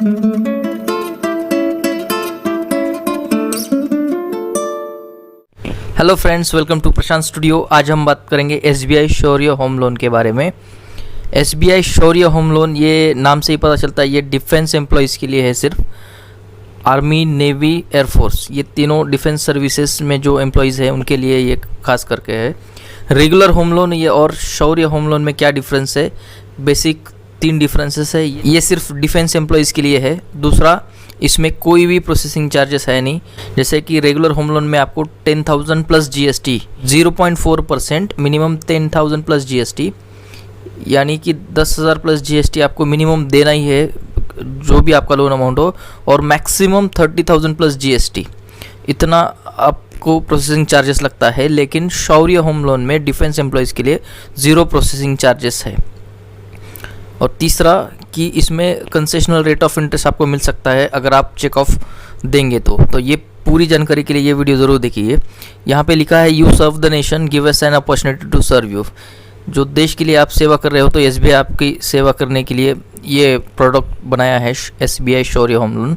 Hello friends, welcome to Prashant studio. आज हम बात करेंगे SBI शौर्य होम लोन के बारे में। SBI शौर्य होम लोन, ये नाम से ही पता चलता है ये डिफेंस एम्प्लॉयज़ के लिए है। सिर्फ आर्मी, नेवी, एयरफोर्स, ये तीनों डिफेंस सर्विसेज में जो एम्प्लॉयज़ हैं उनके लिए ये खास करके है। रेगुलर होम लोन ये और शौर्य होम लोन में क्या डिफरेंस है? बेसिक 3 डिफरेंसेस है। ये सिर्फ डिफेंस एम्प्लॉयज़ के लिए है। दूसरा, इसमें कोई भी प्रोसेसिंग चार्जेस है नहीं। जैसे कि रेगुलर होम लोन में आपको 10,000 plus GST 0.4%, minimum 10,000 plus GST, यानी कि 10,000 प्लस GST आपको मिनिमम देना ही है जो भी आपका लोन अमाउंट हो, और मैक्सिमम 30,000 प्लस GST, इतना आपको प्रोसेसिंग चार्जेस लगता है। लेकिन शौर्य होम लोन में डिफेंस एम्प्लॉयज़ के लिए 0 प्रोसेसिंग चार्जेस है। और तीसरा कि इसमें कंसेशनल रेट ऑफ इंटरेस्ट आपको मिल सकता है अगर आप चेक ऑफ देंगे तो ये पूरी जानकारी के लिए ये वीडियो ज़रूर देखिए। यहाँ पे लिखा है you serve the nation, give us an opportunity to serve you. जो देश के लिए आप सेवा कर रहे हो तो SBI आपकी सेवा करने के लिए ये प्रोडक्ट बनाया है SBI शौर्य होम लोन।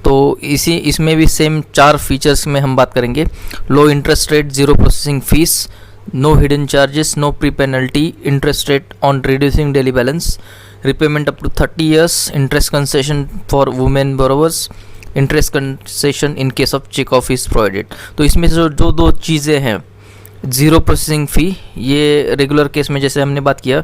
तो इसमें भी सेम 4 फीचर्स में हम बात करेंगे। लो interest rate, 0 processing fees, no hidden charges, no pre-penalty, interest rate on reducing daily balance, repayment up to 30 years, interest concession for women borrowers, interest concession in case of check off is provided। तो इसमें जो 2 चीज़ें हैं, 0 processing fee, ये regular case में जैसे हमने बात किया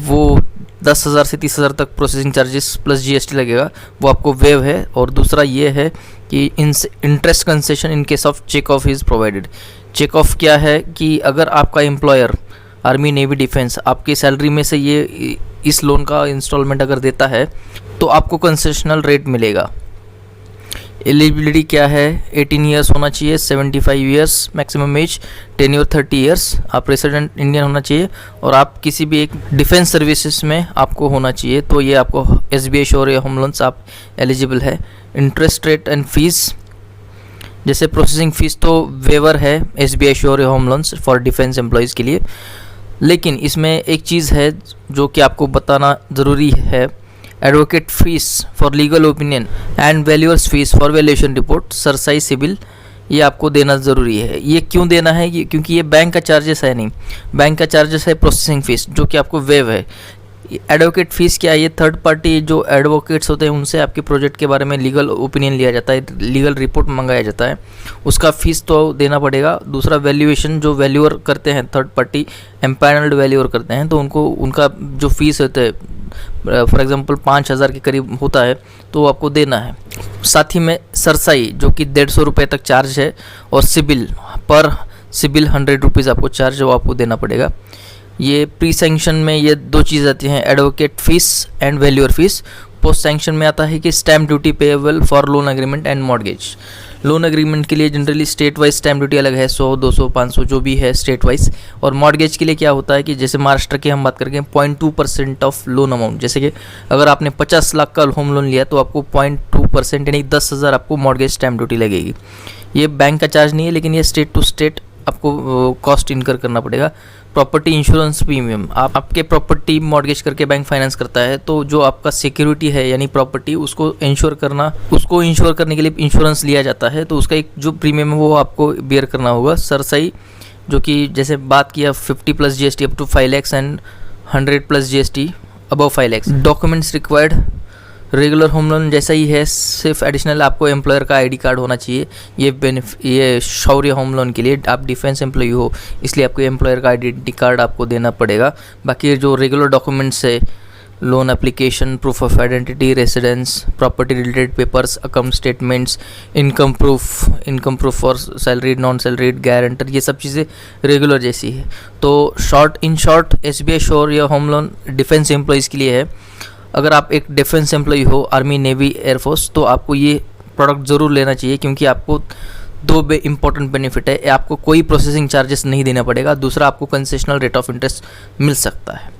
वो 10,000 से 30,000 तक प्रोसेसिंग चार्जेस प्लस GST लगेगा, वो आपको वेव है। और दूसरा ये है कि interest concession in case of check off is provided. Check off क्या है कि अगर आपका एम्प्लॉयर आर्मी, नेवी, डिफेंस आपकी सैलरी में से ये इस लोन का इंस्टॉलमेंट अगर देता है तो आपको कंसेशनल रेट मिलेगा। एलिजिबिलिटी क्या है? 18 ईयर्स होना चाहिए, 75 years maximum age, tenure 30 years, आप रेसिडेंट इंडियन होना चाहिए और आप किसी भी एक डिफेंस सर्विसेज में आपको होना चाहिए। तो ये आपको SBI शौर्य होम लोन्स आप एलिजिबल है। इंटरेस्ट रेट एंड फीस, जैसे प्रोसेसिंग फ़ीस तो वेवर है SBI Shaurya home loans for defence employees के लिए। लेकिन इसमें एक चीज़ है जो कि आपको बताना ज़रूरी है। Advocate fees for legal opinion and valuers fees for valuation report, CERSAI CIBIL, ये आपको देना ज़रूरी है। ये क्यों देना है? क्योंकि ये बैंक का चार्जेस है नहीं। बैंक का चार्जेस है प्रोसेसिंग फ़ीस जो कि आपको वेव है। एडवोकेट फ़ीस क्या है? ये थर्ड पार्टी जो एडवोकेट्स होते हैं उनसे आपके प्रोजेक्ट के बारे में लीगल ओपिनियन लिया जाता है, लीगल रिपोर्ट मंगाया जाता है, उसका फ़ीस तो देना पड़ेगा। दूसरा, वैल्यूएशन, जो वैल्यूअर करते हैं, थर्ड पार्टी एम्पैनल्ड वैल्यूअर करते हैं, तो उनका जो फ़ीस होता है फॉर एग्जांपल 5,000 के करीब होता है, तो आपको देना है। साथ ही में सरसाई जो कि 150 रुपये तक चार्ज है, और सिबिल पर सिबिल 100 रुपीज़ आपको चार्ज वो आपको देना पड़ेगा। ये प्री सैंक्शन में ये 2 चीज़ आती हैं, advocate fees and valuer fees. Post sanction में आता है कि stamp duty payable for loan agreement and mortgage. Loan agreement के लिए generally state wise stamp duty अलग है, 100, 200, 500 जो भी है स्टेट वाइज। और मॉर्गेज के लिए क्या होता है कि जैसे महाराष्ट्र की हम बात करेंगे 0.2% ऑफ लोन अमाउंट। जैसे कि अगर आपने 50 लाख का होम लोन लिया तो आपको 0.2% यानी 10,000 आपको मॉर्गेज स्टैम्प ड्यूटी लगेगी। ये बैंक का चार्ज नहीं है, लेकिन ये स्टेट टू स्टेट आपको कॉस्ट इनकर करना पड़ेगा। प्रॉपर्टी इंश्योरेंस प्रीमियम, आपके प्रॉपर्टी मॉर्गेज करके बैंक फाइनेंस करता है, तो जो आपका सिक्योरिटी है यानी प्रॉपर्टी, उसको इंश्योर करने के लिए इंश्योरेंस लिया जाता है, तो उसका एक जो प्रीमियम है वो आपको बेयर करना होगा। सरसाई जो कि जैसे बात किया 50 plus GST up to 5 lakhs and 100 plus GST above 5 lakhs। Documents required regular home loan जैसा ही है, सिर्फ एडिशनल आपको एम्प्लॉयर का ID कार्ड होना चाहिए। ये शौर्य होम लोन के लिए आप डिफेंस एम्प्लॉय हो, इसलिए आपको एम्प्लॉयर का आइडेंटिटी कार्ड आपको देना पड़ेगा। बाकी जो रेगुलर डॉक्यूमेंट्स है, loan application, proof of identity, residence, property related papers, account statements, income proof for salaried, non salaried, guarantor, ये सब चीज़ें रेगुलर जैसी है। तो in short SBI Shaurya home loan defence employees के लिए है। अगर आप एक डिफेंस एम्प्लॉय हो, आर्मी, नेवी, एयरफोर्स, तो आपको ये प्रोडक्ट ज़रूर लेना चाहिए, क्योंकि आपको 2 इंपॉर्टेंट बेनिफिट है। आपको कोई प्रोसेसिंग चार्जेस नहीं देना पड़ेगा। दूसरा, आपको कंसेशनल रेट ऑफ इंटरेस्ट मिल सकता है।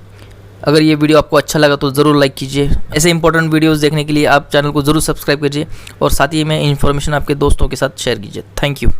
अगर ये वीडियो आपको अच्छा लगा तो ज़रूर लाइक कीजिए। ऐसे इंपॉर्टेंट वीडियोस देखने के लिए आप चैनल को ज़रूर सब्सक्राइब कीजिए और साथ ही में इन्फॉर्मेशन आपके दोस्तों के साथ शेयर कीजिए। Thank you.